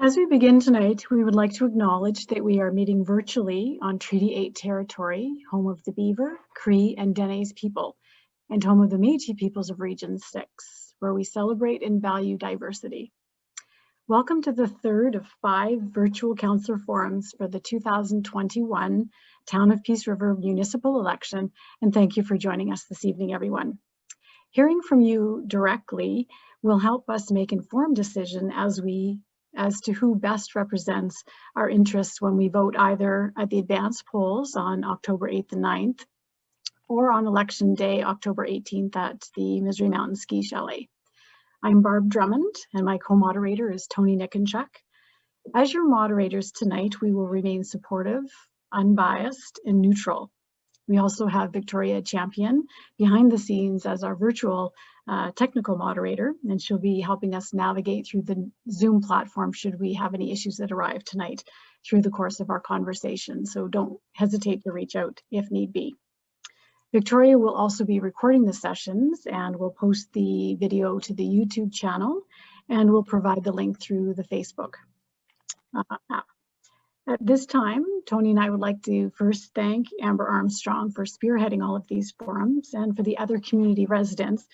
As we begin tonight, we would like to acknowledge that we are meeting virtually on Treaty 8 territory, home of the Beaver, Cree, and Dene people, and home of the Métis peoples of Region 6, where we celebrate and value diversity. Welcome to the third of 5 virtual councillor forums for the 2021 Town of Peace River municipal election, and thank you for joining us this evening, everyone. Hearing from you directly will help us make informed decisions as to who best represents our interests when we vote either at the advanced polls on October 8th and 9th or on election day, October 18th at the Misery Mountain Ski Chalet. I'm Barb Drummond and my co-moderator is Tony Nickenchuk. As your moderators tonight, we will remain supportive, unbiased, and neutral. We also have Victoria Champion behind the scenes as our virtual technical moderator, and she'll be helping us navigate through the Zoom platform should we have any issues that arrive tonight through the course of our conversation. So don't hesitate to reach out if need be. Victoria will also be recording the sessions and will post the video to the YouTube channel, and we'll provide the link through the Facebook app. At this time, Tony and I would like to first thank Amber Armstrong for spearheading all of these forums and for the other community residents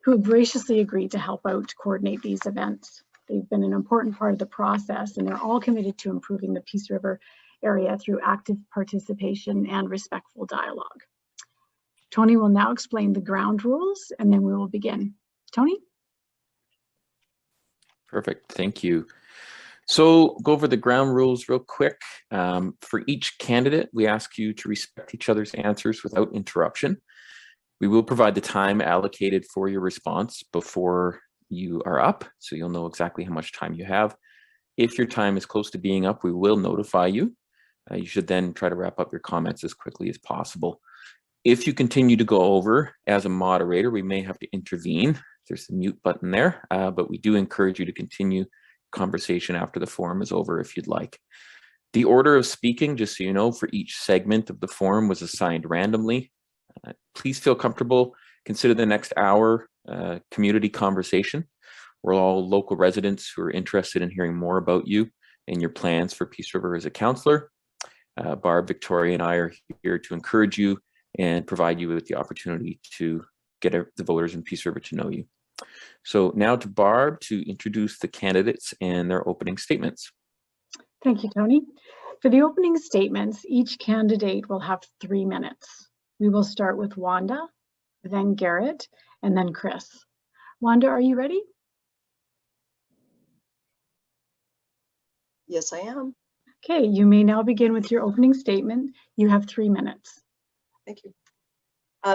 who have graciously agreed to help out to coordinate these events. They've been an important part of the process and they're all committed to improving the Peace River area through active participation and respectful dialogue. Tony will now explain the ground rules and then we will begin. Tony? Perfect, thank you. So go over the ground rules real quick. For each candidate, we ask you to respect each other's answers without interruption. We will provide the time allocated for your response before you are up, so you'll know exactly how much time you have. If your time is close to being up, we will notify you. You should then try to wrap up your comments as quickly as possible. If you continue to go over as a moderator, we may have to intervene. There's the mute button there, but we do encourage you to continue conversation after the forum is over if you'd like. The order of speaking, just so you know, for each segment of the forum was assigned randomly. Please feel comfortable. Consider the next hour community conversation. We're all local residents who are interested in hearing more about you and your plans for Peace River as a councillor. Barb, Victoria, and I are here to encourage you and provide you with the opportunity to get the voters in Peace River to know you. So now to Barb to introduce the candidates and their opening statements. Thank you, Tony. For the opening statements, each candidate will have 3 minutes. We will start with Wanda, then Garrett, and then Chris. Wanda, are you ready? Yes, I am. Okay, you may now begin with your opening statement. You have 3 minutes. Thank you.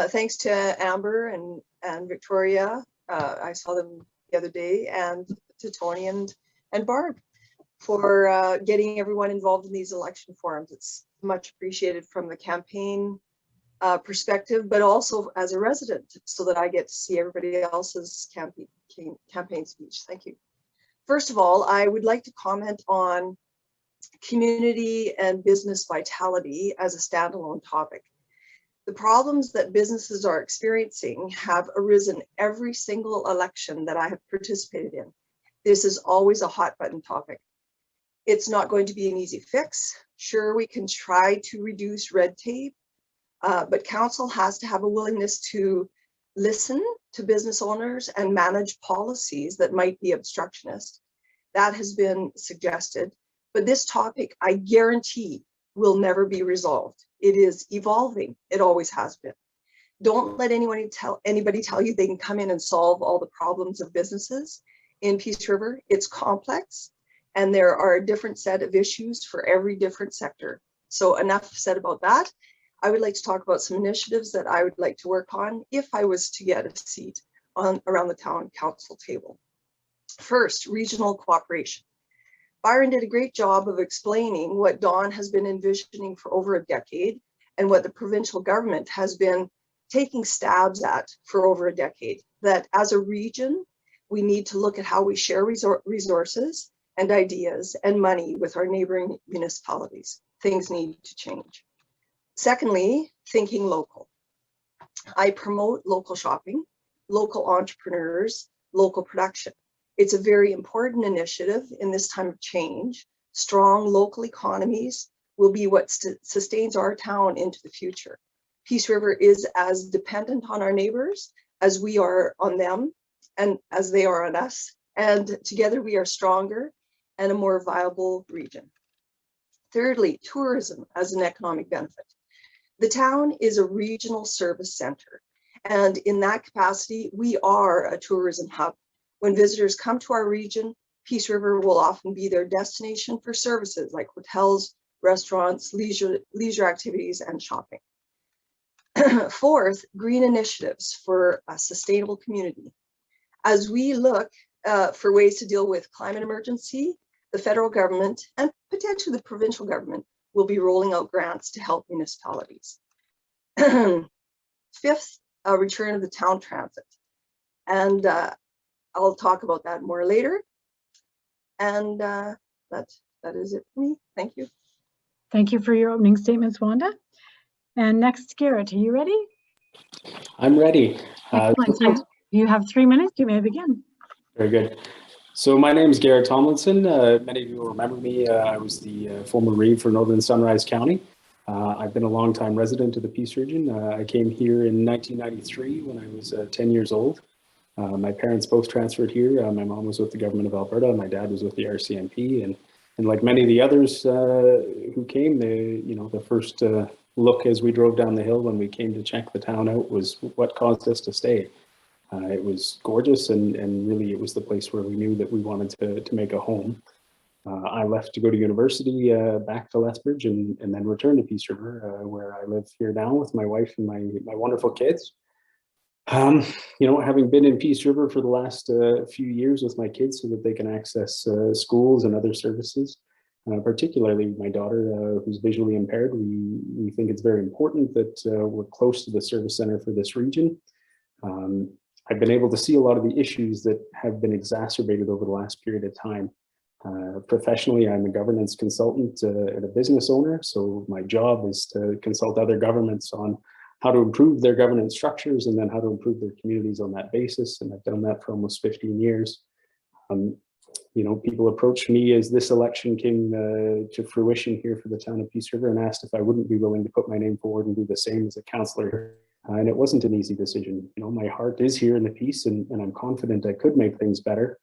Thanks to Amber and Victoria. I saw them the other day, and to Tony and Barb for getting everyone involved in these election forums. It's much appreciated from the campaign perspective, but also as a resident, so that I get to see everybody else's campaign speech. Thank you. First of all, I would like to comment on community and business vitality as a standalone topic. The problems that businesses are experiencing have arisen every single election that I have participated in. This is always a hot button topic. It's not going to be an easy fix. Sure, we can try to reduce red tape, but council has to have a willingness to listen to business owners and manage policies that might be obstructionist. That has been suggested, but this topic, I guarantee, will never be resolved. It is evolving. It always has been. Don't let anybody tell you they can come in and solve all the problems of businesses in Peace River. It's complex, and there are a different set of issues for every different sector. So enough said about that. I would like to talk about some initiatives that I would like to work on if I was to get a seat around the town council table. First, regional cooperation. Byron did a great job of explaining what Dawn has been envisioning for over a decade and what the provincial government has been taking stabs at for over a decade. That as a region, we need to look at how we share resources and ideas and money with our neighboring municipalities. Things need to change. Secondly, thinking local. I promote local shopping, local entrepreneurs, local production. It's a very important initiative in this time of change. Strong local economies will be what sustains our town into the future. Peace River is as dependent on our neighbors as we are on them and as they are on us. And together we are stronger and a more viable region. Thirdly, tourism as an economic benefit. The town is a regional service center. And in that capacity, we are a tourism hub. When visitors come to our region, Peace River will often be their destination for services like hotels, restaurants, leisure activities, and shopping. Fourth, green initiatives for a sustainable community. As we look for ways to deal with climate emergency, the federal government and potentially the provincial government will be rolling out grants to help municipalities. Fifth, a return of the town transit. And I'll talk about that more later. And that is it for me. Thank you. Thank you for your opening statements, Wanda. And next, Garrett, are you ready? I'm ready. Excellent. So you have 3 minutes. You may begin. Very good. So my name is Garrett Tomlinson. Many of you will remember me. I was the former Reeve for Northern Sunrise County. I've been a longtime resident of the Peace Region. I came here in 1993 when I was 10 years old. My parents both transferred here. My mom was with the government of Alberta. My dad was with the RCMP. And like many of the others who came, the first look as we drove down the hill when we came to check the town out was what caused us to stay. It was gorgeous, and really it was the place where we knew that we wanted to make a home. I left to go to university back to Lethbridge and then returned to Peace River, where I live here now with my wife and my wonderful kids. Having been in Peace River for the last few years with my kids so that they can access schools and other services, particularly my daughter who's visually impaired, we think it's very important that we're close to the service center for this region. I've been able to see a lot of the issues that have been exacerbated over the last period of time. Professionally, I'm a governance consultant and a business owner, so my job is to consult other governments on how to improve their governance structures and then how to improve their communities on that basis, and I've done that for almost 15 years. People approached me as this election came to fruition here for the town of Peace River and asked if I wouldn't be willing to put my name forward and do the same as a councillor here. And it wasn't an easy decision. My heart is here in the Peace, and I'm confident I could make things better.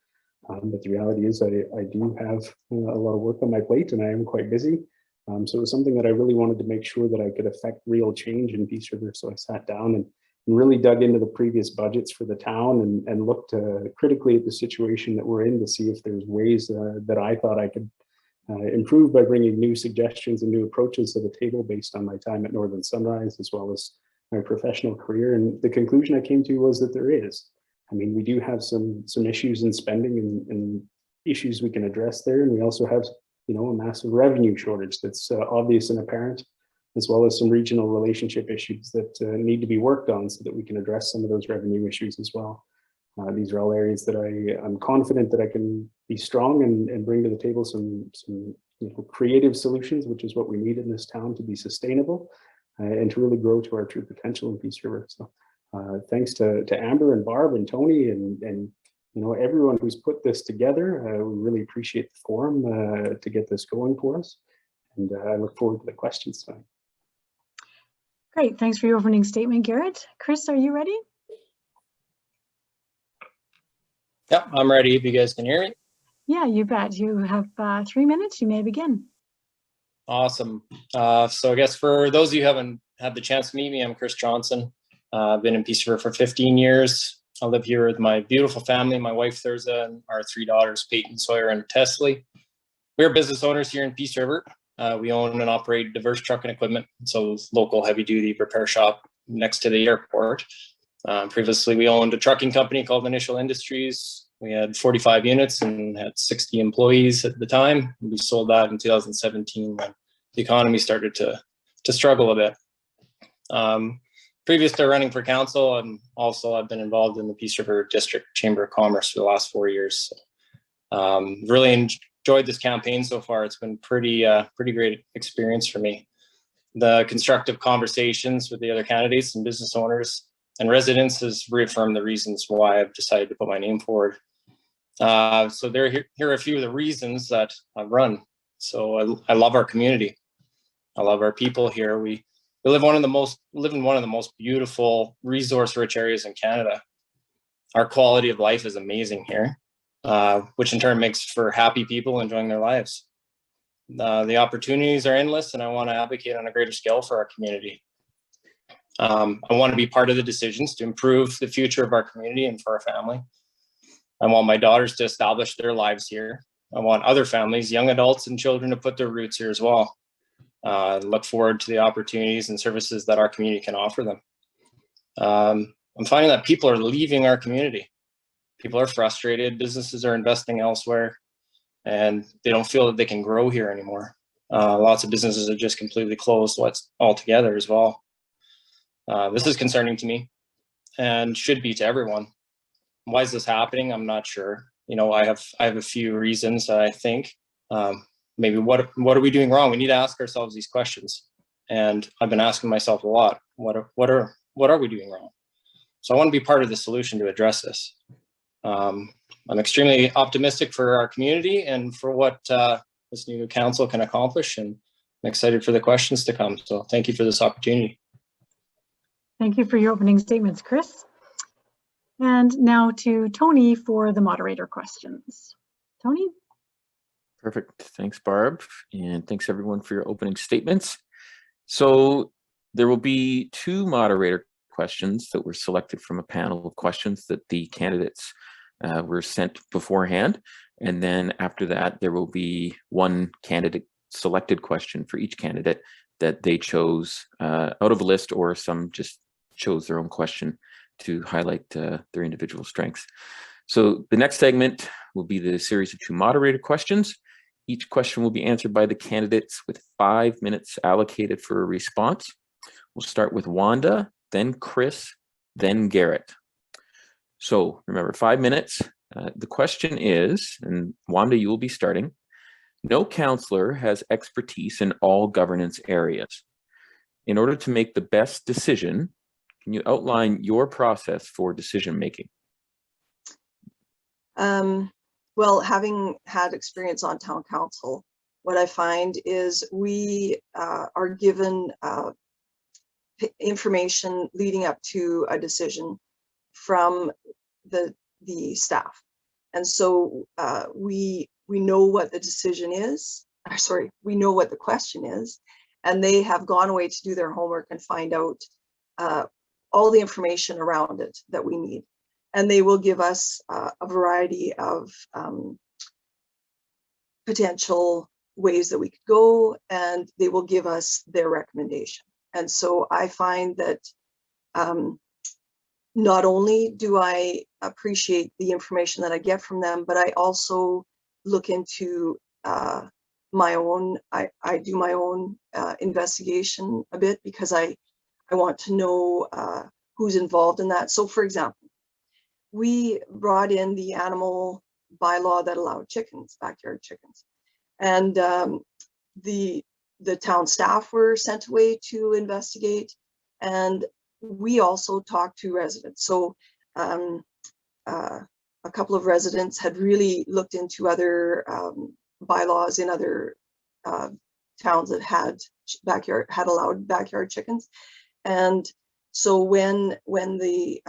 But the reality is I do have a lot of work on my plate, and I am quite busy. So it was something that I really wanted to make sure that I could affect real change in Peace River. So I sat down and really dug into the previous budgets for the town and looked critically at the situation that we're in to see if there's ways that I thought I could improve by bringing new suggestions and new approaches to the table based on my time at Northern Sunrise as well as my professional career. And the conclusion I came to was that there is. I mean, we do have some issues in spending and issues we can address there. And we also have, a massive revenue shortage that's obvious and apparent, as well as some regional relationship issues that need to be worked on so that we can address some of those revenue issues as well. These are all areas that I'm confident that I can be strong and bring to the table some creative solutions, which is what we need in this town to be sustainable and to really grow to our true potential in Peace River. So thanks to Amber and Barb and Tony and everyone who's put this together. We really appreciate the forum to get this going for us. And I look forward to the questions tonight. Great. Thanks for your opening statement, Garrett. Chris, are you ready? Yep, I'm ready if you guys can hear me. Yeah, you bet. You have 3 minutes. You may begin. Awesome. So I guess for those of you who haven't had the chance to meet me, I'm Chris Johnson. I've been in Peace River for 15 years. I live here with my beautiful family, my wife Thurza, and our 3 daughters, Peyton, Sawyer, and Tesley. We're business owners here in Peace River. We own and operate diverse truck and equipment, so local heavy-duty repair shop next to the airport. Previously, we owned a trucking company called Initial Industries. We had 45 units and had 60 employees at the time. We sold that in 2017 when the economy started to struggle a bit. Previous to running for council, I've been involved in the Peace River District Chamber of Commerce for the last 4 years. So, really enjoyed this campaign so far. It's been pretty great experience for me. The constructive conversations with the other candidates and business owners and residents has reaffirmed the reasons why I've decided to put my name forward. So here are a few of the reasons that I run. So I love our community. I love our people here. We live in one of the most beautiful, resource-rich areas in Canada. Our quality of life is amazing here, which in turn makes for happy people enjoying their lives. The opportunities are endless, and I want to advocate on a greater scale for our community. I want to be part of the decisions to improve the future of our community and for our family. I want my daughters to establish their lives here. I want other families, young adults and children, to put their roots here as well. Look forward to the opportunities and services that our community can offer them. I'm finding that people are leaving our community. People are frustrated, businesses are investing elsewhere, and they don't feel that they can grow here anymore. Lots of businesses have just completely closed altogether as well. This is concerning to me and should be to everyone. Why is this happening? I'm not sure. You know, I have a few reasons. I think maybe what are we doing wrong? We need to ask ourselves these questions, and I've been asking myself a lot. What are we doing wrong? So I want to be part of the solution to address this. I'm extremely optimistic for our community and for what this new council can accomplish, and I'm excited for the questions to come. So thank you for this opportunity. Thank you for your opening statements, Chris. And now to Tony for the moderator questions. Tony? Perfect. Thanks, Barb. And thanks everyone for your opening statements. So there will be 2 moderator questions that were selected from a panel of questions that the candidates were sent beforehand. And then after that, there will be 1 candidate selected question for each candidate that they chose out of a list, or some just chose their own question to highlight their individual strengths. So the next segment will be the series of 2 moderator questions. Each question will be answered by the candidates with 5 minutes allocated for a response. We'll start with Wanda, then Chris, then Garrett. So remember, 5 minutes. The question is, and Wanda, you will be starting, no councillor has expertise in all governance areas. In order to make the best decision, can you outline your process for decision making? Well, having had experience on town council, what I find is we are given information leading up to a decision from the staff. And so we know what the decision is, we know what the question is, and they have gone away to do their homework and find out all the information around it that we need. And they will give us a variety of potential ways that we could go, and they will give us their recommendation. And so I find that not only do I appreciate the information that I get from them, but I also look into my own, I do my own investigation a bit, because I want to know who's involved in that. So for example, we brought in the animal bylaw that allowed chickens, backyard chickens. And the town staff were sent away to investigate, and we also talked to residents. So a couple of residents had really looked into other bylaws in other towns that had allowed backyard chickens. And so when the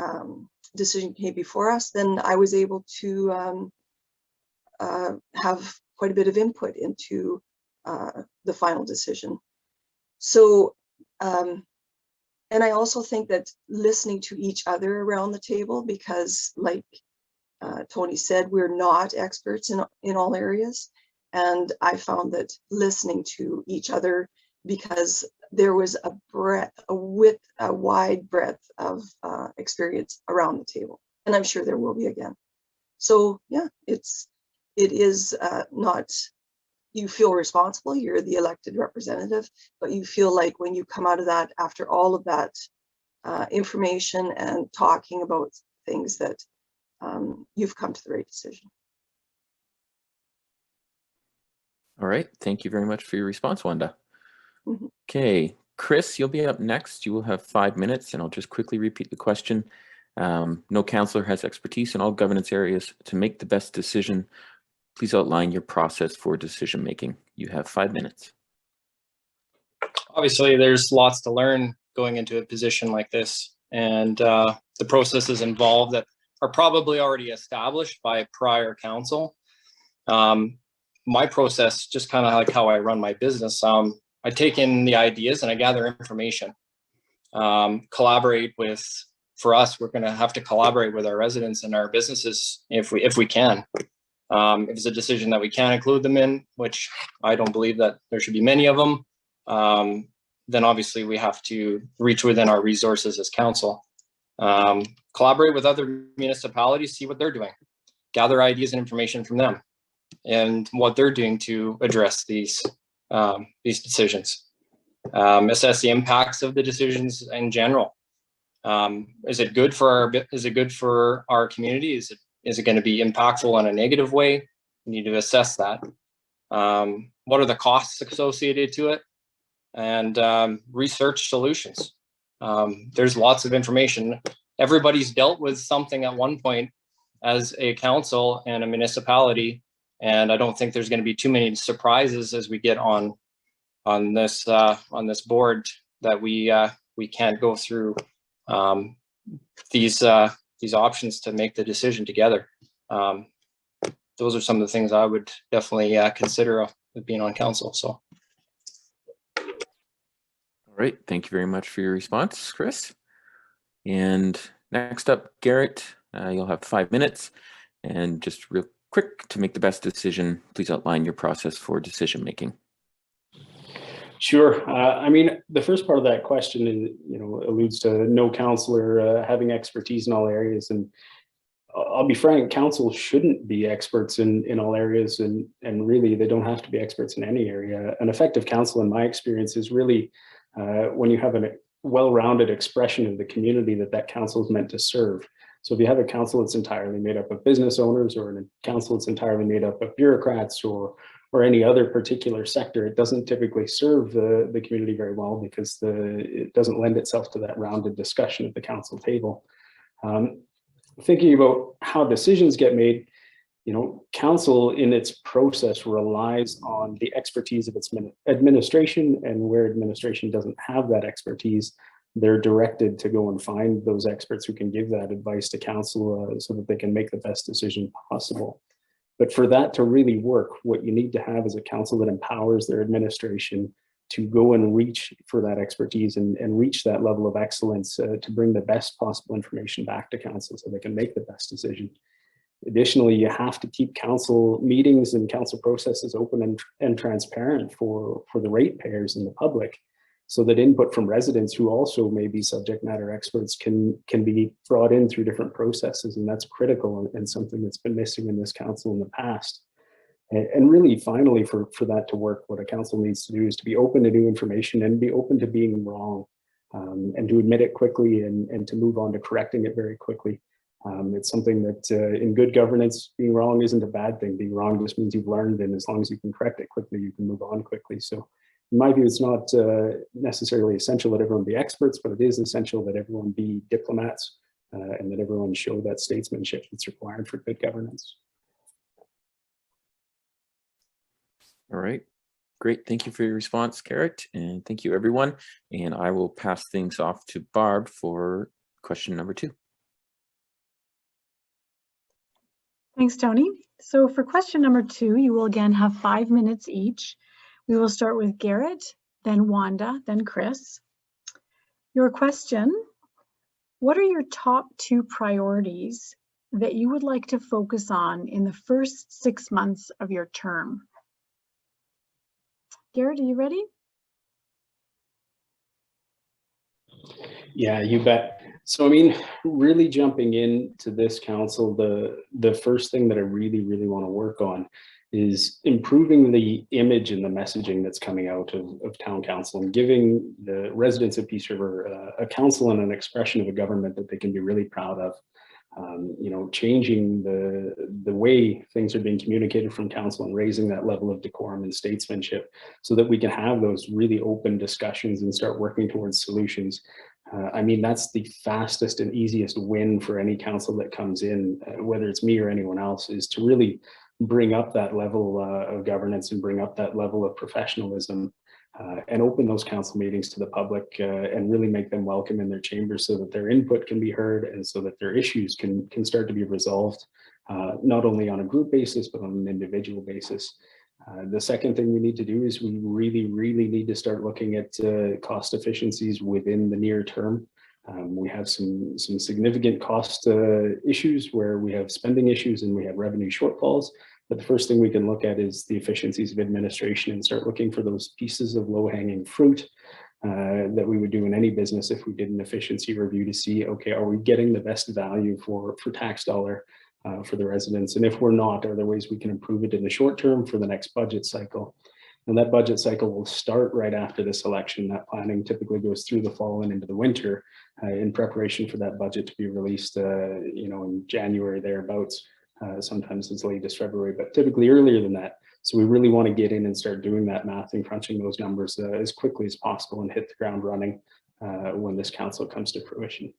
decision came before us, then I was able to have quite a bit of input into the final decision. So, and I also think that listening to each other around the table, because like Tony said, we're not experts in all areas. And I found that listening to each other, because there was a wide breadth of experience around the table, and I'm sure there will be again. So yeah, it is not, you feel responsible, you're the elected representative, but you feel like when you come out of that, after all of that information and talking about things, that you've come to the right decision. All right, thank you very much for your response, Wanda. Mm-hmm. Okay, Chris, you'll be up next. You will have 5 minutes, and I'll just quickly repeat the question. No councillor has expertise in all governance areas. To make the best decision, please outline your process for decision making. You have 5 minutes. Obviously, there's lots to learn going into a position like this, and the processes involved that are probably already established by prior council. My process, just kind of like how I run my business, I take in the ideas and I gather information. Collaborate with, for us, we're going to have to collaborate with our residents and our businesses if we can. If it's a decision that we can include them in, which I don't believe that there should be many of them, then obviously we have to reach within our resources as council. Collaborate with other municipalities, see what they're doing, gather ideas and information from them and what they're doing to address these decisions. Assess the impacts of the decisions in general. Is it good for our community? Is it going to be impactful in a negative way? We need to assess that. What are the costs associated to it? And research solutions. There's lots of information. Everybody's dealt with something at one point as a council and a municipality, and I don't think there's going to be too many surprises as we get on this board that we can't go through these options to make the decision together. Those are some of the things I would definitely consider with being on council. So. All right, thank you very much for your response, Chris. And next up, Garrett, you'll have 5 minutes. And just real quick, to make the best decision, please outline your process for decision making. Sure. I mean, the first part of that question is, alludes to no councillor having expertise in all areas. And I'll be frank, council shouldn't be experts in all areas, and really they don't have to be experts in any area. An effective council, in my experience, is really when you have a well-rounded expression of the community that council is meant to serve. So if you have a council that's entirely made up of business owners, or a council that's entirely made up of bureaucrats or any other particular sector, it doesn't typically serve the community very well, because it doesn't lend itself to that rounded discussion at the council table. Thinking about how decisions get made, council in its process relies on the expertise of its administration, and where administration doesn't have that expertise, they're directed to go and find those experts who can give that advice to council so that they can make the best decision possible. But for that to really work, what you need to have is a council that empowers their administration to go and reach for that expertise and reach that level of excellence to bring the best possible information back to council so they can make the best decision. Additionally, you have to keep council meetings and council processes open and transparent for the ratepayers and the public, so that input from residents, who also may be subject matter experts, can be brought in through different processes. And that's critical, and something that's been missing in this council in the past. And really, finally, for that to work, what a council needs to do is to be open to new information and be open to being wrong, and to admit it quickly and to move on to correcting it very quickly. It's something that in good governance, being wrong isn't a bad thing. Being wrong just means you've learned, and as long as you can correct it quickly, you can move on quickly. So in my view, it's not necessarily essential that everyone be experts, but it is essential that everyone be diplomats and that everyone show that statesmanship that's required for good governance. All right, great. Thank you for your response, Garrett, and thank you, everyone. And I will pass things off to Barb for question number 2. Thanks, Tony. So for question number 2, you will again have 5 minutes each. We will start with Garrett, then Wanda, then Chris. Your question: what are your top 2 priorities that you would like to focus on in the first 6 months of your term? Garrett, are you ready? Yeah, you bet. So, I mean, really jumping into this council, the first thing that I really want to work on is improving the image and the messaging that's coming out of town council, and giving the residents of Peace River a council and an expression of a government that they can be really proud of. Changing the way things are being communicated from council and raising that level of decorum and statesmanship so that we can have those really open discussions and start working towards solutions. I mean, that's the fastest and easiest win for any council that comes in, whether it's me or anyone else, is to really bring up that level of governance and bring up that level of professionalism and open those council meetings to the public and really make them welcome in their chambers so that their input can be heard and so that their issues can start to be resolved, not only on a group basis, but on an individual basis. The second thing we need to do is we really need to start looking at cost efficiencies within the near term. We have some significant cost issues where we have spending issues and we have revenue shortfalls. But the first thing we can look at is the efficiencies of administration and start looking for those pieces of low-hanging fruit that we would do in any business if we did an efficiency review to see, okay, are we getting the best value for tax dollar for the residents? And if we're not, are there ways we can improve it in the short term for the next budget cycle? And that budget cycle will start right after this election. That planning typically goes through the fall and into the winter in preparation for that budget to be released, in January thereabouts. Sometimes as late as February, but typically earlier than that. So we really want to get in and start doing that math and crunching those numbers as quickly as possible and hit the ground running when this council comes to fruition.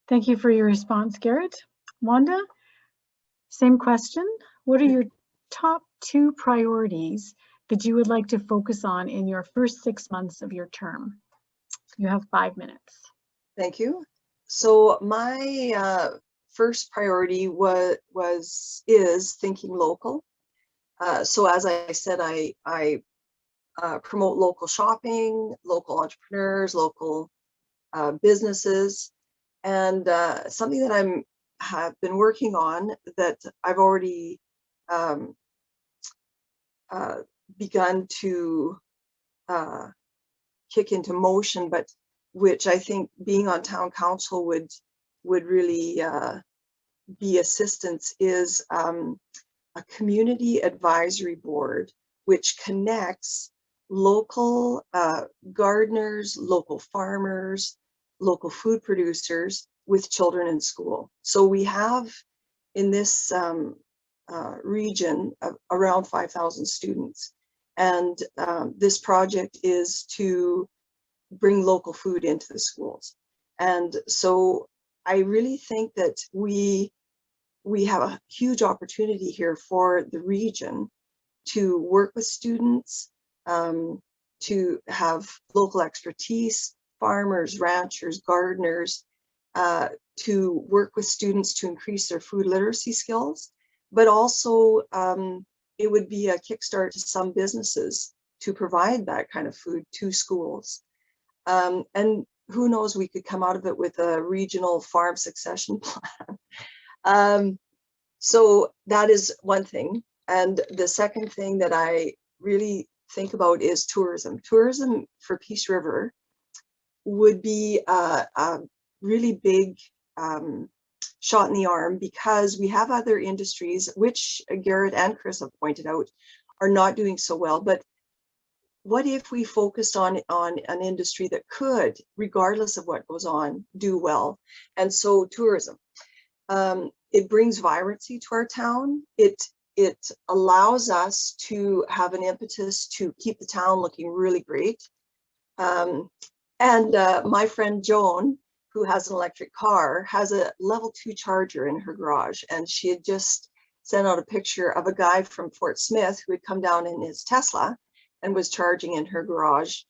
Thank you for your response, Garrett. Wanda, same question. What are your top 2 priorities that you would like to focus on in your first 6 months of your term? You have 5 minutes. Thank you. So my first priority is thinking local. So as I said, I promote local shopping, local entrepreneurs, local businesses, and something that have been working on that I've already begun to kick into motion, but which I think being on town council would really be assistance, is a community advisory board which connects local gardeners, local farmers, local food producers with children in school. So we have in this region around 5,000 students, and this project is to bring local food into the schools. And so I really think that we have a huge opportunity here for the region to work with students, to have local expertise, farmers, ranchers, gardeners, to work with students to increase their food literacy skills, but also it would be a kickstart to some businesses to provide that kind of food to schools. And who knows, we could come out of it with a regional farm succession plan. So that is one thing. And the second thing that I really think about is tourism. Tourism for Peace River would be a really big shot in the arm, because we have other industries, which Garrett and Chris have pointed out, are not doing so well. But what if we focused on an industry that could, regardless of what goes on, do well? And so tourism, it brings vibrancy to our town. It allows us to have an impetus to keep the town looking really great. And my friend Joan, who has an electric car, has a level 2 charger in her garage. And she had just sent out a picture of a guy from Fort Smith who had come down in his Tesla and was charging in her garage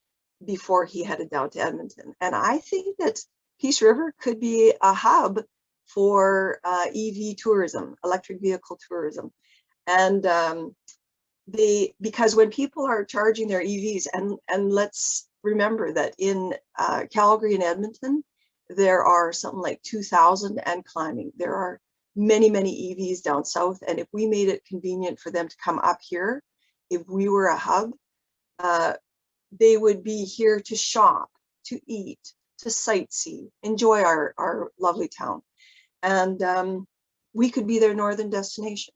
before he headed down to Edmonton. And I think that Peace River could be a hub for EV tourism, electric vehicle tourism. And because when people are charging their EVs, and let's remember that in Calgary and Edmonton, there are something like 2,000 and climbing. There are many EVs down south. And if we made it convenient for them to come up here, if we were a hub, they would be here to shop, to eat, to sightsee, enjoy our lovely town. And we could be their northern destination.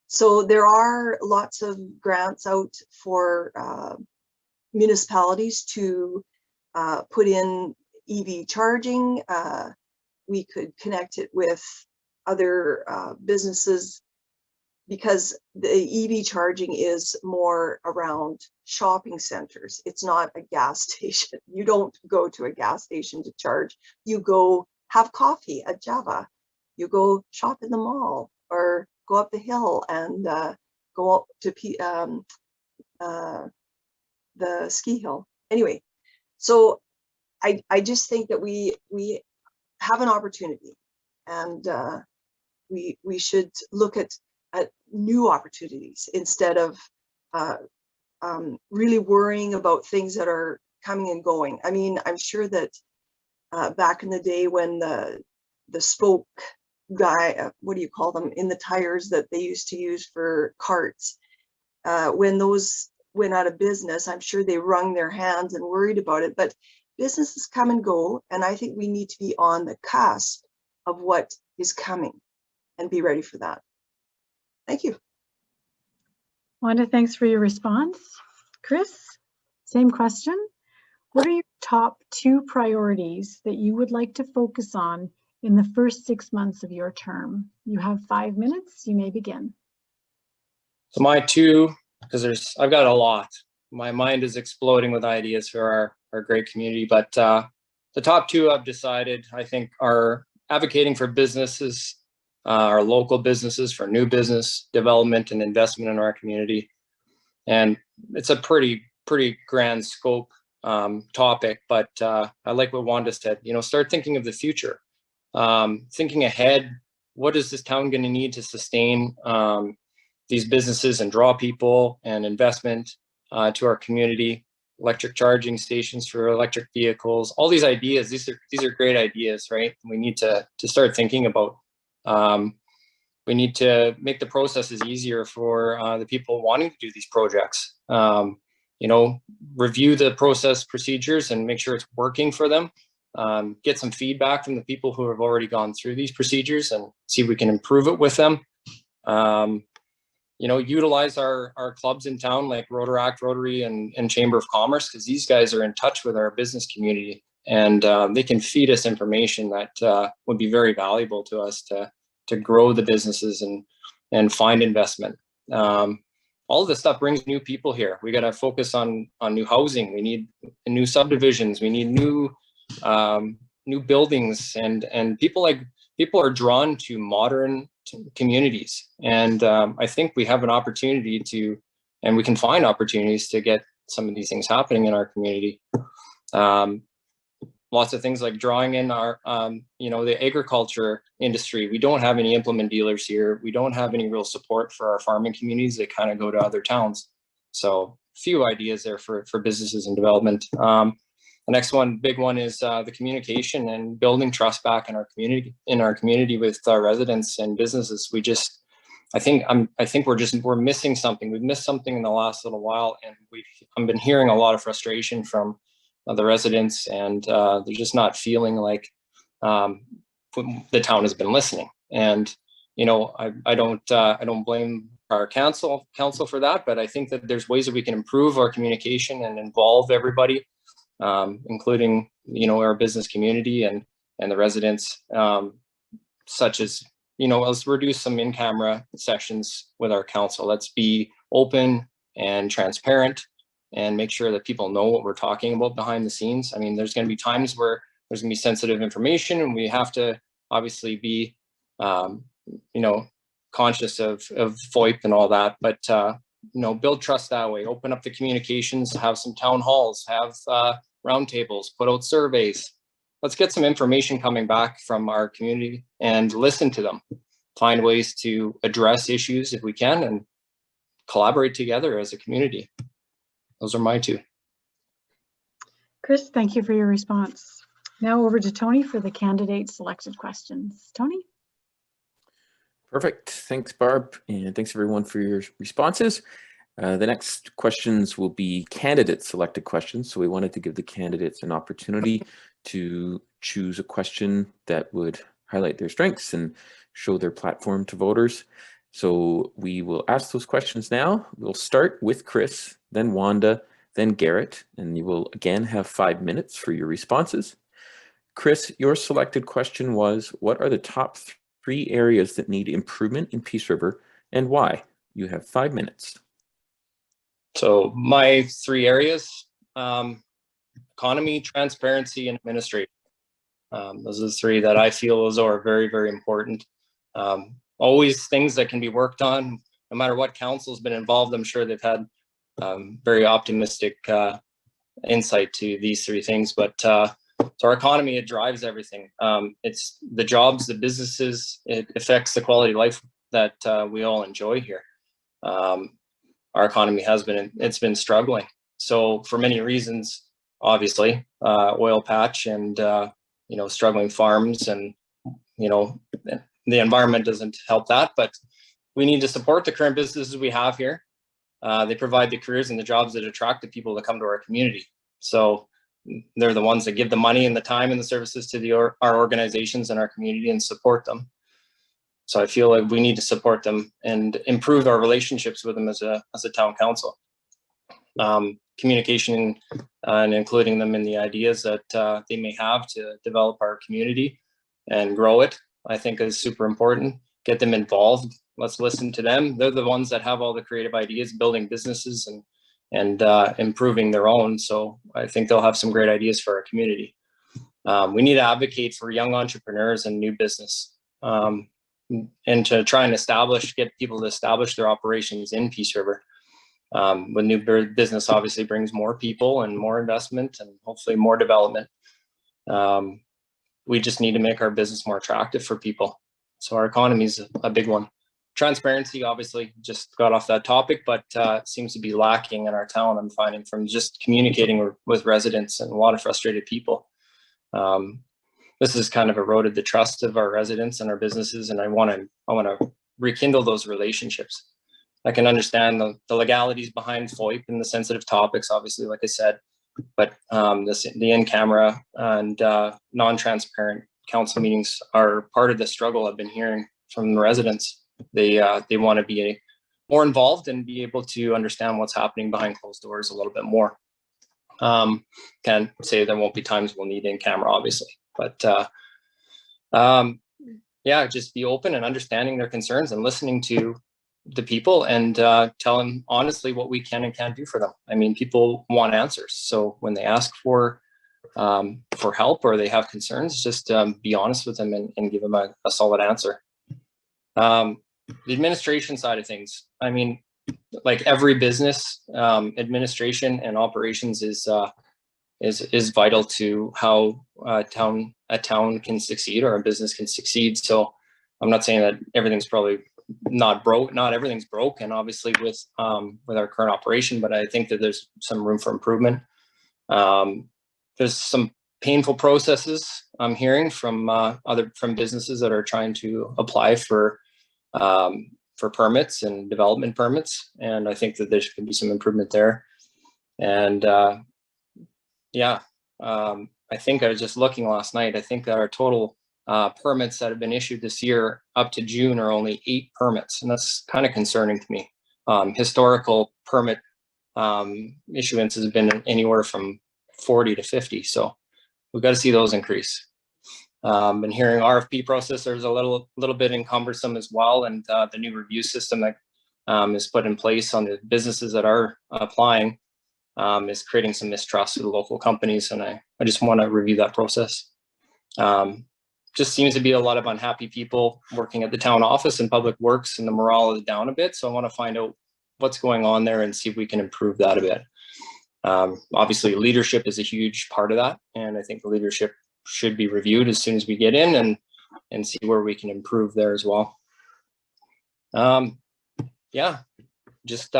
So there are lots of grants out for municipalities to put in EV charging. We could connect it with other businesses because the EV charging is more around shopping centers. It's not a gas station. You don't go to a gas station to charge. You go have coffee at Java. You go shop in the mall or go up the hill and go up to the ski hill. Anyway, so I just think that we have an opportunity, and we should look at new opportunities instead of really worrying about things that are coming and going. I mean, I'm sure that back in the day when the spoke guy, what do you call them, in the tires that they used to use for carts, when those went out of business, I'm sure they wrung their hands and worried about it. But businesses come and go, and I think we need to be on the cusp of what is coming and be ready for that. Thank you. Wanda, thanks for your response. Chris, same question. What are your top 2 priorities that you would like to focus on in the first 6 months of your term? You have 5 minutes. You may begin. So my 2, because I've got a lot. My mind is exploding with ideas for our great community, but the top 2 I've decided, I think, are advocating for businesses, our local businesses, for new business development and investment in our community. And it's a pretty grand scope topic, but I like what Wanda said, start thinking of the future, thinking ahead. What is this town going to need to sustain these businesses and draw people and investment to our community? Electric charging stations for electric vehicles, all these ideas, these are great ideas, right? We need to start thinking about. We need to make the processes easier for the people wanting to do these projects. Review the process procedures and make sure it's working for them. Get some feedback from the people who have already gone through these procedures and see if we can improve it with them. Utilize our clubs in town like Rotaract, Rotary, and Chamber of Commerce, because these guys are in touch with our business community, and they can feed us information that would be very valuable to us to grow the businesses and find investment. All of this stuff brings new people here. We got to focus on new housing. We need new subdivisions. We need new buildings, and people are drawn to modern communities. And I think we have an opportunity and we can find opportunities to get some of these things happening in our community. Lots of things like drawing in our, the agriculture industry. We don't have any implement dealers here. We don't have any real support for our farming communities. They kind of go to other towns. So few ideas there for businesses and development. The next big one is the communication and building trust back in our community with our residents and businesses. I think we're missing something. We've missed something in the last little while, and I've been hearing a lot of frustration from the residents, and they're just not feeling like the town has been listening. And I don't blame our council for that, but I think that there's ways that we can improve our communication and involve everybody, including our business community and the residents, such as let's reduce some in-camera sessions with our council. Let's be open and transparent and make sure that people know what we're talking about behind the scenes. I mean, there's going to be times where there's going to be sensitive information, and we have to obviously be conscious of VoIP and all that, but build trust that way. Open up the communications, have some town halls, have roundtables, put out surveys. Let's get some information coming back from our community and listen to them. Find ways to address issues if we can, and collaborate together as a community. Those are my 2. Chris, thank you for your response. Now over to Tony for the candidate selected questions. Tony? Perfect. Thanks, Barb. And thanks everyone for your responses. The next questions will be candidate selected questions. So we wanted to give the candidates an opportunity to choose a question that would highlight their strengths and show their platform to voters. So we will ask those questions now. We'll start with Chris, then Wanda, then Garrett, and you will again have 5 minutes for your responses. Chris, your selected question was, what are the top 3 areas that need improvement in Peace River and why? You have 5 minutes. So my 3 areas, economy, transparency, and administration. Those are the 3 that I feel as though are very, very important. Always things that can be worked on, no matter what council's been involved. I'm sure they've had very optimistic insight to these 3 things, but so our economy, it drives everything. It's the jobs, the businesses, it affects the quality of life that we all enjoy here. Our economy it's been struggling. So for many reasons, obviously, oil patch and, struggling farms, and, the environment doesn't help that, but we need to support the current businesses we have here. They provide the careers and the jobs that attract the people that come to our community. So they're the ones that give the money and the time and the services to our organizations and our community and support them. So I feel like we need to support them and improve our relationships with them as a town council. Communication and including them in the ideas that they may have to develop our community and grow it, I think is super important. Get them involved. Let's listen to them. They're the ones that have all the creative ideas, building businesses and improving their own. So I think they'll have some great ideas for our community. We need to advocate for young entrepreneurs and new business, and to try and get people to establish their operations in Peace River. With new business obviously brings more people and more investment and hopefully more development. We just need to make our business more attractive for people. So our economy is a big one. Transparency, obviously, just got off that topic, but seems to be lacking in our town. I'm finding from just communicating with residents and a lot of frustrated people. This has kind of eroded the trust of our residents and our businesses, and I want to rekindle those relationships. I can understand the legalities behind FOIP and the sensitive topics, obviously, like I said, but the in-camera and non-transparent council meetings are part of the struggle I've been hearing from the residents. They want to be more involved and be able to understand what's happening behind closed doors a little bit more. Can't say there won't be times we'll need in-camera, obviously, but yeah, just be open and understanding their concerns and listening to the people and tell them honestly what we can and can't do for them. I mean, people want answers. So when they ask for help or they have concerns, just be honest with them and give them a solid answer. The administration side of things, I mean, like every business, administration and operations is vital to how a town can succeed or a business can succeed. So I'm not saying that everything's probably not everything's broken, obviously, with our current operation, but I think that there's some room for improvement. There's some painful processes I'm hearing from businesses that are trying to apply for permits and development permits, and I think that there can be some improvement there. And yeah, I think I was just looking last night. I think that our total permits that have been issued this year up to June are only 8 permits, and that's kind of concerning to me. Historical permit issuance has been anywhere from 40 to 50, so we've got to see those increase. And hearing RFP process, there's a little bit cumbersome as well, and the new review system that is put in place on the businesses that are applying is creating some mistrust with the local companies, and I just want to review that process. Just seems to be a lot of unhappy people working at the town office and public works, and the morale is down a bit. So I want to find out what's going on there and see if we can improve that a bit. Obviously, leadership is a huge part of that, and I think the leadership should be reviewed as soon as we get in and see where we can improve there as well. Yeah, just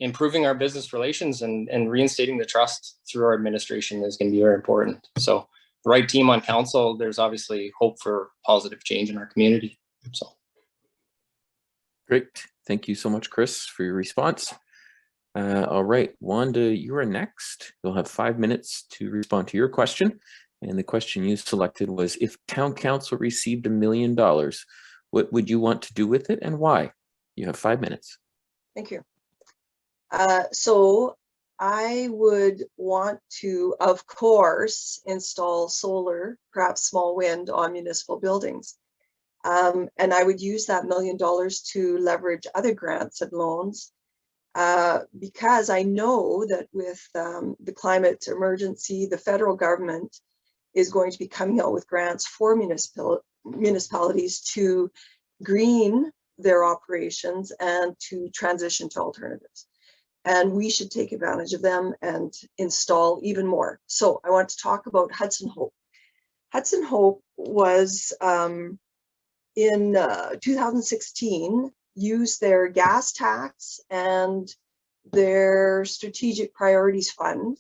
improving our business relations and reinstating the trust through our administration is going to be very important. So the right team on council, there's obviously hope for positive change in our community. So Great. Thank you so much, Chris, for your response. All right, Wanda, you are next. You'll have 5 minutes to respond to your question. And the question you selected was, if town council received $1 million, what would you want to do with it and why? You have 5 minutes. Thank you. So I would want to, of course, install solar, perhaps small wind on municipal buildings. And I would use that $1 million to leverage other grants and loans, because I know that with the climate emergency, the federal government is going to be coming out with grants for municipalities to green their operations and to transition to alternatives. And we should take advantage of them and install even more. So I want to talk about Hudson Hope. Hudson Hope was in 2016 used their gas tax and their strategic priorities fund,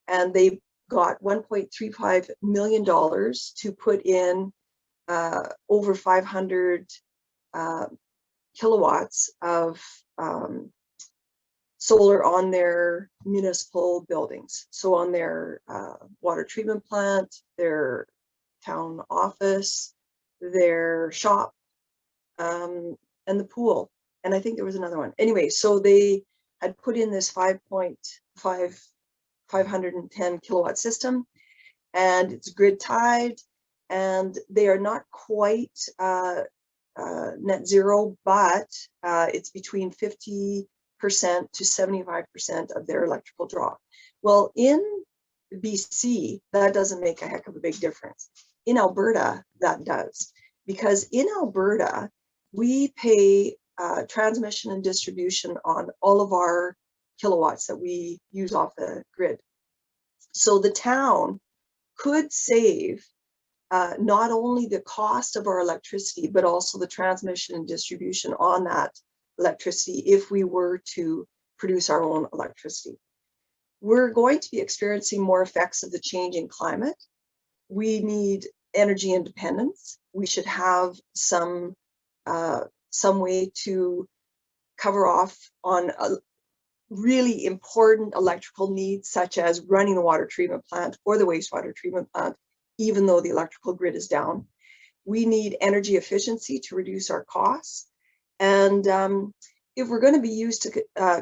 and they got $1.35 million to put in over 500 kilowatts of solar on their municipal buildings. So on their water treatment plant, their town office, their shop, and the pool. And I think there was another one. Anyway, so they had put in this 510 kilowatt system, and it's grid tied, and they are not quite net zero, but it's between 50% to 75% of their electrical draw. Well, in BC, that doesn't make a heck of a big difference. In Alberta, that does, because in Alberta, we pay transmission and distribution on all of our kilowatts that we use off the grid. So the town could save not only the cost of our electricity, but also the transmission and distribution on that electricity if we were to produce our own electricity. We're going to be experiencing more effects of the changing climate. We need energy independence. We should have some way to cover off on really important electrical needs, such as running the water treatment plant or the wastewater treatment plant, even though the electrical grid is down. We need energy efficiency to reduce our costs. And if we're going to be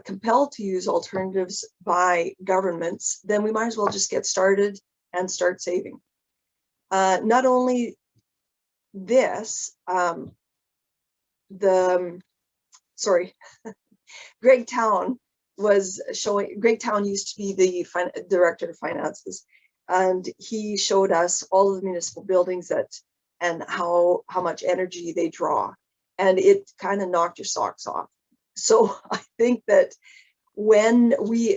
compelled to use alternatives by governments, then we might as well just get started and start saving. Not only this, Greg Town used to be the director of finances, and he showed us all of the municipal buildings and how much energy they draw, and it kind of knocked your socks off. So I think that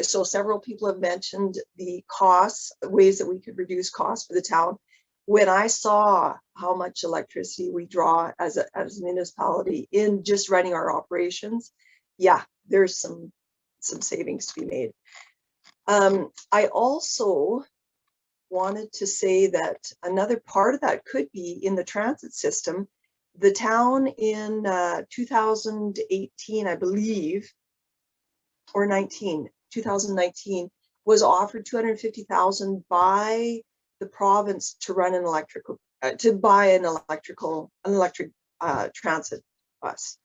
so several people have mentioned the costs, ways that we could reduce costs for the town. When I saw how much electricity we draw as a municipality in just running our operations, yeah, there's some savings to be made. I also wanted to say that another part of that could be in the transit system. The town in 2018, I believe, or 2019, was offered $250,000 by the province to run an electric transit bus,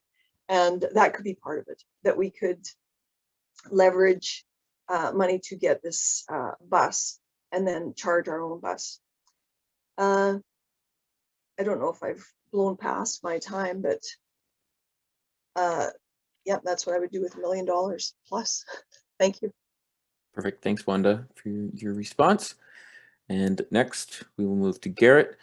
and that could be part of it. That we could leverage money to get this bus and then charge our own bus. I don't know if I've blown past my time, but yeah, that's what I would do with $1 million plus. Thank you. Perfect. Thanks, Wanda, for your response. And next, we will move to Garrett.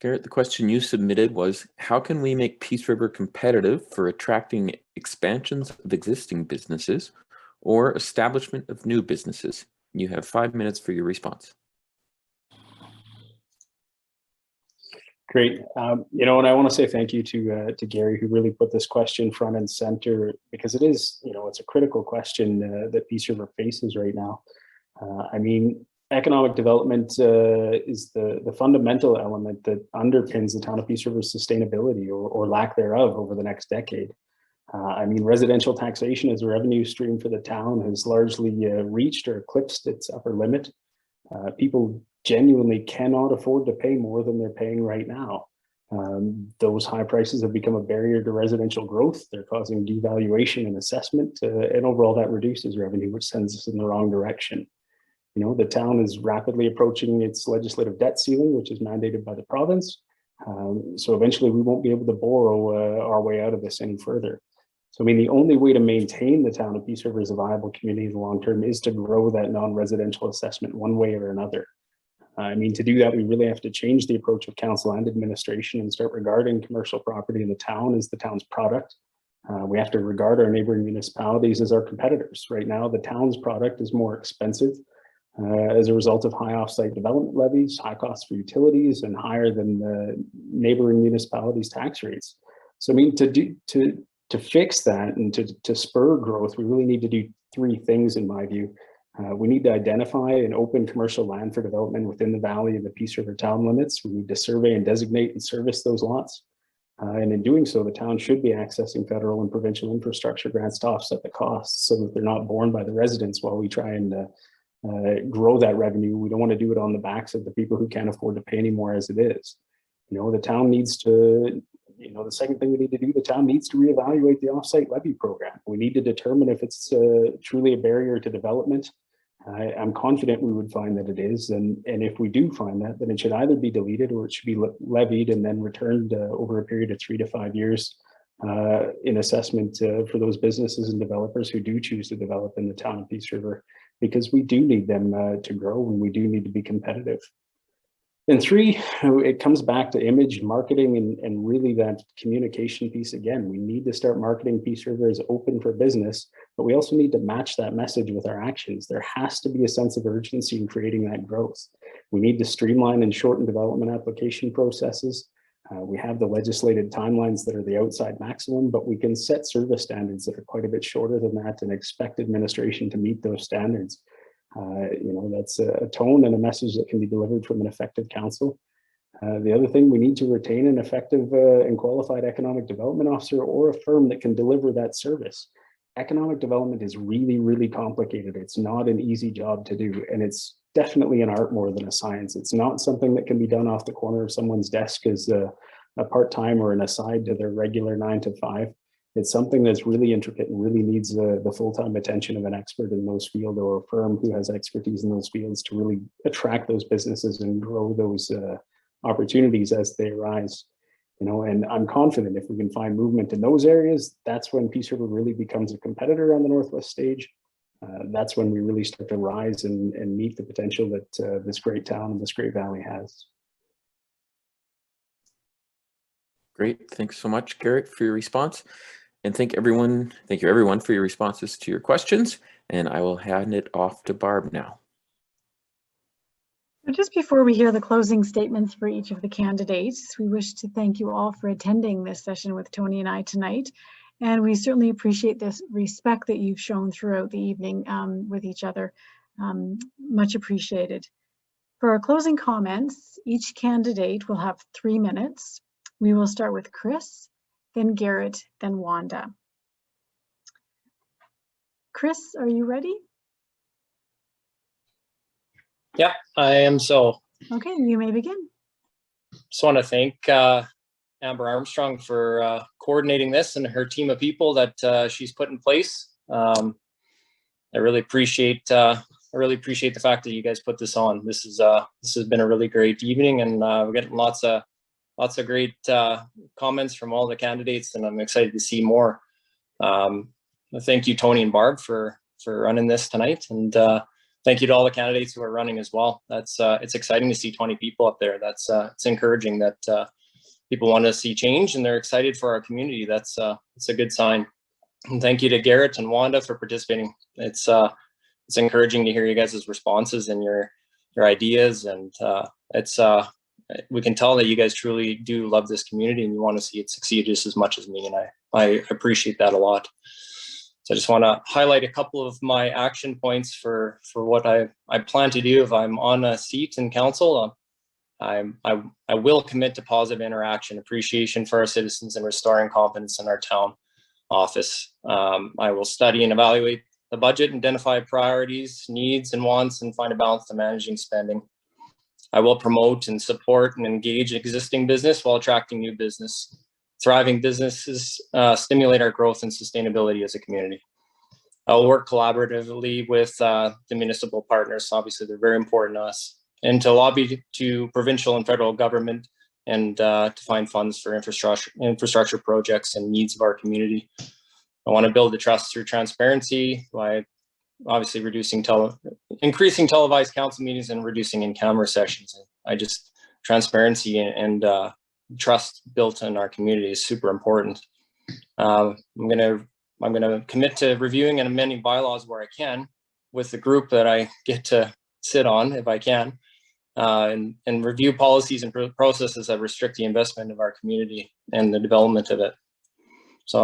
Garrett, the question you submitted was, how can we make Peace River competitive for attracting expansions of existing businesses or establishment of new businesses? You have 5 minutes for your response. Great. And I want to say thank you to Gary, who really put this question front and center, because it is, it's a critical question that Peace River faces right now. Economic development is the fundamental element that underpins the town of Peace River's sustainability or lack thereof over the next decade. Residential taxation as a revenue stream for the town has largely reached or eclipsed its upper limit. People genuinely cannot afford to pay more than they're paying right now. Those high prices have become a barrier to residential growth. They're causing devaluation in assessment, and overall that reduces revenue, which sends us in the wrong direction. The town is rapidly approaching its legislative debt ceiling, which is mandated by the province. So eventually we won't be able to borrow our way out of this any further. So, I mean, the only way to maintain the town of Peace River as a viable community in the long term is to grow that non-residential assessment one way or another. I mean, to do that, we really have to change the approach of council and administration and start regarding commercial property in the town as the town's product. We have to regard our neighboring municipalities as our competitors. Right now, the town's product is more expensive as a result of high offsite development levies, high costs for utilities, and higher than the neighboring municipalities' tax rates. So, I mean, to fix that and to spur growth, we really need to do three things, in my view. We need to identify and open commercial land for development within the valley of the Peace River town limits. We need to survey and designate and service those lots. And in doing so, the town should be accessing federal and provincial infrastructure grants to offset the costs so that they're not borne by the residents while we try and grow that revenue. We don't want to do it on the backs of the people who can't afford to pay anymore as it is. You know, the town needs to, the second thing we need to do, the town needs to reevaluate the offsite levy program. We need to determine if it's truly a barrier to development. I'm confident we would find that it is, and if we do find that, then it should either be deleted or it should be levied and then returned over a period of 3 to 5 years in assessment for those businesses and developers who do choose to develop in the town of Peace River, because we do need them to grow and we do need to be competitive. And three, it comes back to image, marketing, and really that communication piece again. We need to start marketing Peace River as open for business, but we also need to match that message with our actions. There has to be a sense of urgency in creating that growth. We need to streamline and shorten development application processes. We have the legislated timelines that are the outside maximum, but we can set service standards that are quite a bit shorter than that and expect administration to meet those standards. That's a tone and a message that can be delivered from an effective council. The other thing, we need to retain an effective and qualified economic development officer or a firm that can deliver that service. Economic development is really, really complicated. It's not an easy job to do, and it's definitely an art more than a science. It's not something that can be done off the corner of someone's desk as a part-time or an aside to their regular 9 to 5. It's something that's really intricate and really needs the full-time attention of an expert in those fields or a firm who has expertise in those fields to really attract those businesses and grow those opportunities as they arise. And I'm confident if we can find movement in those areas, that's when Peace River really becomes a competitor on the Northwest stage. That's when we really start to rise and meet the potential that this great town and this great valley has. Great. Thanks so much, Garrett, for your response. And thank you everyone for your responses to your questions. And I will hand it off to Barb now. Just before we hear the closing statements for each of the candidates, we wish to thank you all for attending this session with Tony and I tonight. And we certainly appreciate this respect that you've shown throughout the evening with each other. Much appreciated. For our closing comments, each candidate will have 3 minutes. We will start with Chris, then Garrett, then Wanda. Chris, are you ready? Yeah, I am. So okay, you may begin. Just want to thank Amber Armstrong for coordinating this and her team of people that she's put in place. I really appreciate the fact that you guys put this on. This has been a really great evening, and we're getting lots of great comments from all the candidates, and I'm excited to see more. Thank you, Tony and Barb, for running this tonight, and thank you to all the candidates who are running as well. That's it's exciting to see 20 people up there. That's it's encouraging that people want to see change and they're excited for our community. It's a good sign. And thank you to Garrett and Wanda for participating. It's encouraging to hear you guys' responses and your ideas, and we can tell that you guys truly do love this community and you want to see it succeed just as much as me, and I appreciate that a lot. So I just want to highlight a couple of my action points for what I plan to do if I'm on a seat in council. I will commit to positive interaction, appreciation for our citizens, and restoring confidence in our town office. I will study and evaluate the budget, identify priorities, needs, and wants, and find a balance to managing spending. I will promote and support and engage existing business while attracting new business. Thriving businesses stimulate our growth and sustainability as a community. I'll work collaboratively with the municipal partners. Obviously, they're very important to us, and to lobby to provincial and federal government and to find funds for infrastructure projects and needs of our community. I want to build the trust through transparency by obviously increasing televised council meetings and reducing in-camera sessions. Transparency and trust built in our community is super important. I'm gonna commit to reviewing and amending bylaws where I can with the group that I get to sit on, if I can, and review policies and processes that restrict the investment of our community and the development of it. So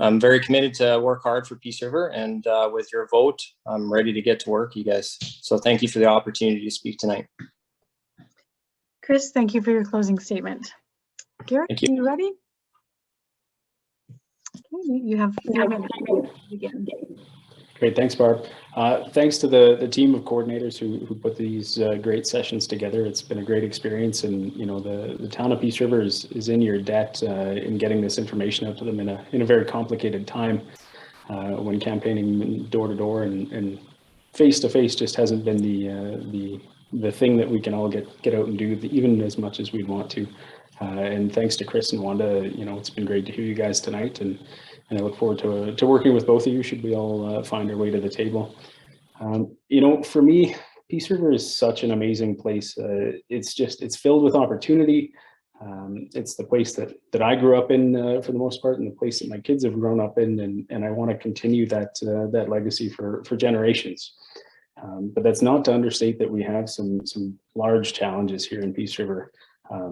I'm very committed to work hard for Peace River, and with your vote, I'm ready to get to work, you guys. So thank you for the opportunity to speak tonight. Chris, thank you for your closing statement. Garrett, are you ready? Okay, you have 3 minutes to begin. Great, thanks, Barb. Thanks to the team of coordinators who put these great sessions together. It's been a great experience, and you know the town of Peace River is in your debt in getting this information out to them in a very complicated time when campaigning door to door and face to face just hasn't been the thing that we can all get out and do even as much as we'd want to. And thanks to Chris and Wanda, you know, it's been great to hear you guys tonight, and I look forward to working with both of you should we all find our way to the table. You know, for me, Peace River is such an amazing place. It's filled with opportunity. It's the place that I grew up in for the most part, and the place that my kids have grown up in, and I want to continue that legacy for generations. But that's not to understate that we have some large challenges here in Peace River.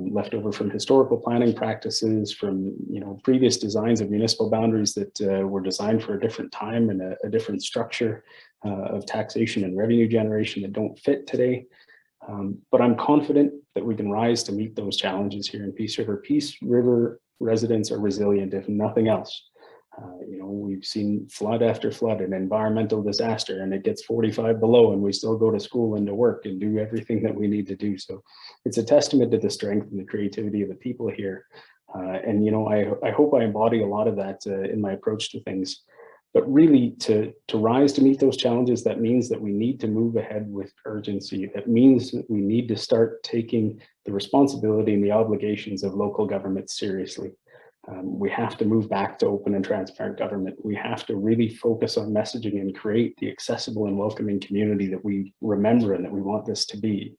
Left over from historical planning practices, from previous designs of municipal boundaries that were designed for a different time and a different structure of taxation and revenue generation that don't fit today. But I'm confident that we can rise to meet those challenges here in Peace River. Peace River residents are resilient, if nothing else. We've seen flood after flood and environmental disaster, and it gets 45 below and we still go to school and to work and do everything that we need to do. So it's a testament to the strength and the creativity of the people here. And I hope I embody a lot of that in my approach to things. But really, to rise to meet those challenges, that means that we need to move ahead with urgency. That means that we need to start taking the responsibility and the obligations of local government seriously. We have to move back to open and transparent government. We have to really focus on messaging and create the accessible and welcoming community that we remember and that we want this to be.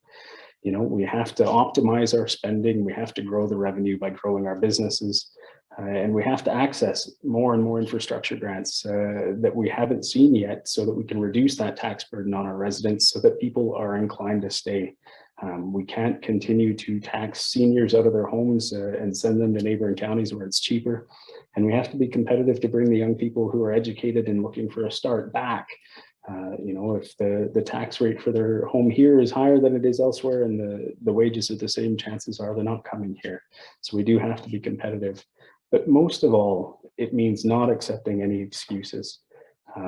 We have to optimize our spending. We have to grow the revenue by growing our businesses. And we have to access more and more infrastructure grants that we haven't seen yet, so that we can reduce that tax burden on our residents so that people are inclined to stay. We can't continue to tax seniors out of their homes and send them to neighboring counties where it's cheaper. And we have to be competitive to bring the young people who are educated and looking for a start back. If the tax rate for their home here is higher than it is elsewhere and the wages are the same, chances are they're not coming here. So we do have to be competitive. But most of all, it means not accepting any excuses.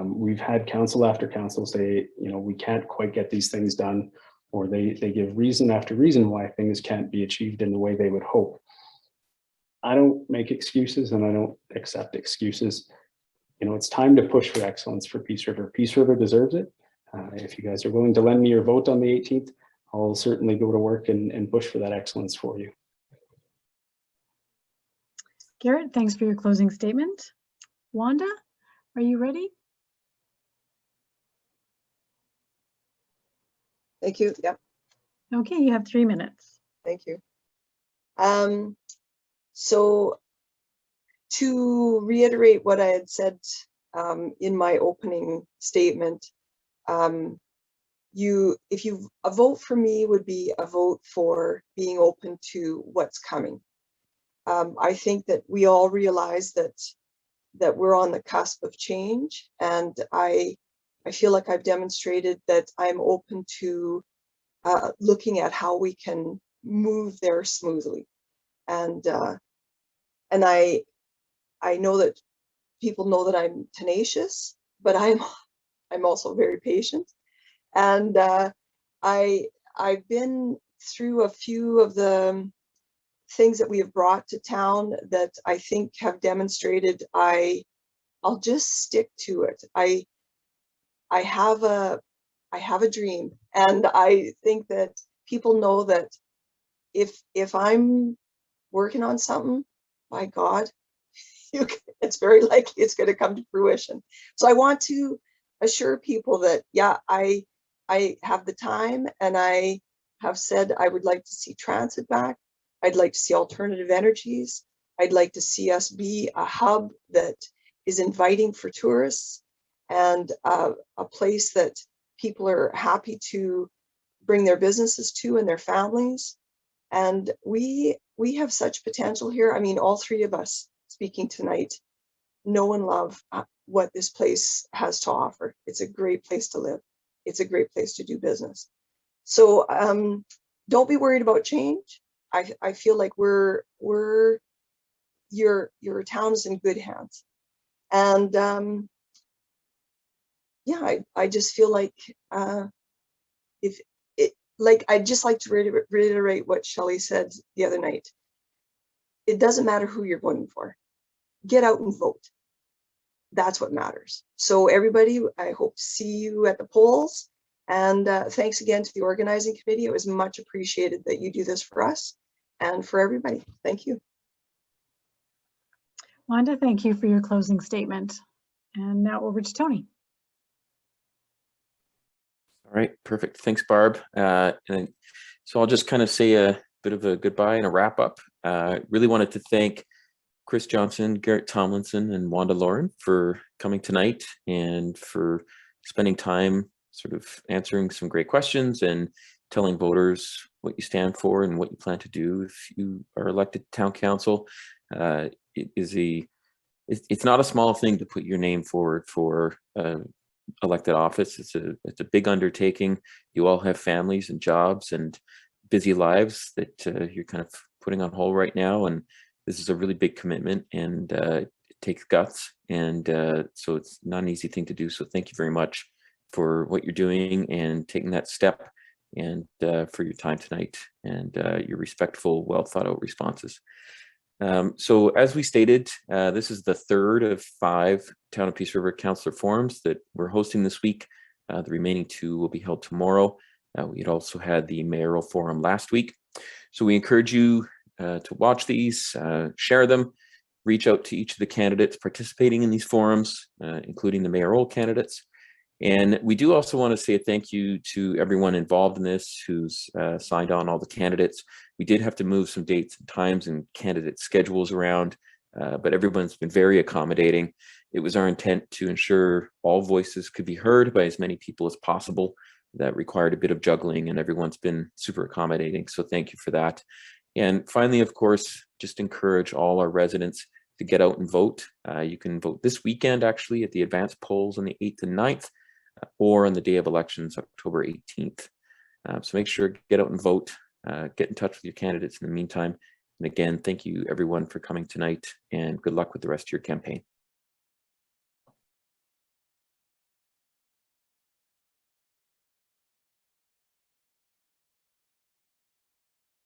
We've had council after council say, we can't quite get these things done, or they give reason after reason why things can't be achieved in the way they would hope. I don't make excuses and I don't accept excuses. It's time to push for excellence for Peace River. Peace River deserves it. If you guys are willing to lend me your vote on the 18th, I'll certainly go to work and push for that excellence for you. Garrett, thanks for your closing statement. Wanda, are you ready? Thank you. Yep. Okay, you have 3 minutes. Thank you. So to reiterate what I had said in my opening statement, a vote for me would be a vote for being open to what's coming. I think that we all realize that we're on the cusp of change, and I feel like I've demonstrated that I'm open to looking at how we can move there smoothly. And I know that people know that I'm tenacious, but I'm also very patient. And I've been through a few of the things that we have brought to town that I think have demonstrated I'll just stick to it. I have a dream, and I think that people know that if I'm working on something, by God, it's very likely it's going to come to fruition. So I want to assure people that, yeah, I have the time, and I have said I would like to see transit back. I'd like to see alternative energies. I'd like to see us be a hub that is inviting for tourists, and a place that people are happy to bring their businesses to and their families. And we have such potential here. I mean, all three of us speaking tonight know and love what this place has to offer. It's a great place to live. It's a great place to do business. So don't be worried about change. I feel like your town is in good hands. And yeah, I just feel like I'd just like to reiterate what Shelley said the other night. It doesn't matter who you're voting for. Get out and vote. That's what matters. So everybody, I hope to see you at the polls. And thanks again to the organizing committee. It was much appreciated that you do this for us and for everybody. Thank you. Wanda, thank you for your closing statement. And now over to Tony. All right, perfect. Thanks, Barb. And so I'll just kind of say a bit of a goodbye and a wrap up. Really wanted to thank Chris Johnson, Garrett Tomlinson, and Wanda Laurin for coming tonight and for spending time sort of answering some great questions and telling voters what you stand for and what you plan to do if you are elected to town council. It's not a small thing to put your name forward for elected office. It's a big undertaking. You all have families and jobs and busy lives that you're kind of putting on hold right now, and this is a really big commitment, and it takes guts, and so it's not an easy thing to do. So thank you very much for what you're doing and taking that step, and for your time tonight and your respectful, well thought out responses. So as we stated, this is the third of 5 Town of Peace River Councillor Forums that we're hosting this week. The remaining 2 will be held tomorrow. We had also had the mayoral forum last week. So we encourage you to watch these, share them, reach out to each of the candidates participating in these forums, including the mayoral candidates. And we do also want to say a thank you to everyone involved in this who's signed on, all the candidates. We did have to move some dates and times and candidate schedules around, but everyone's been very accommodating. It was our intent to ensure all voices could be heard by as many people as possible. That required a bit of juggling, and everyone's been super accommodating. So thank you for that. And finally, of course, just encourage all our residents to get out and vote. You can vote this weekend, actually, at the advanced polls on the 8th and 9th. Or on the day of elections, October 18th. So make sure to get out and vote, get in touch with your candidates in the meantime. And again, thank you everyone for coming tonight, and good luck with the rest of your campaign.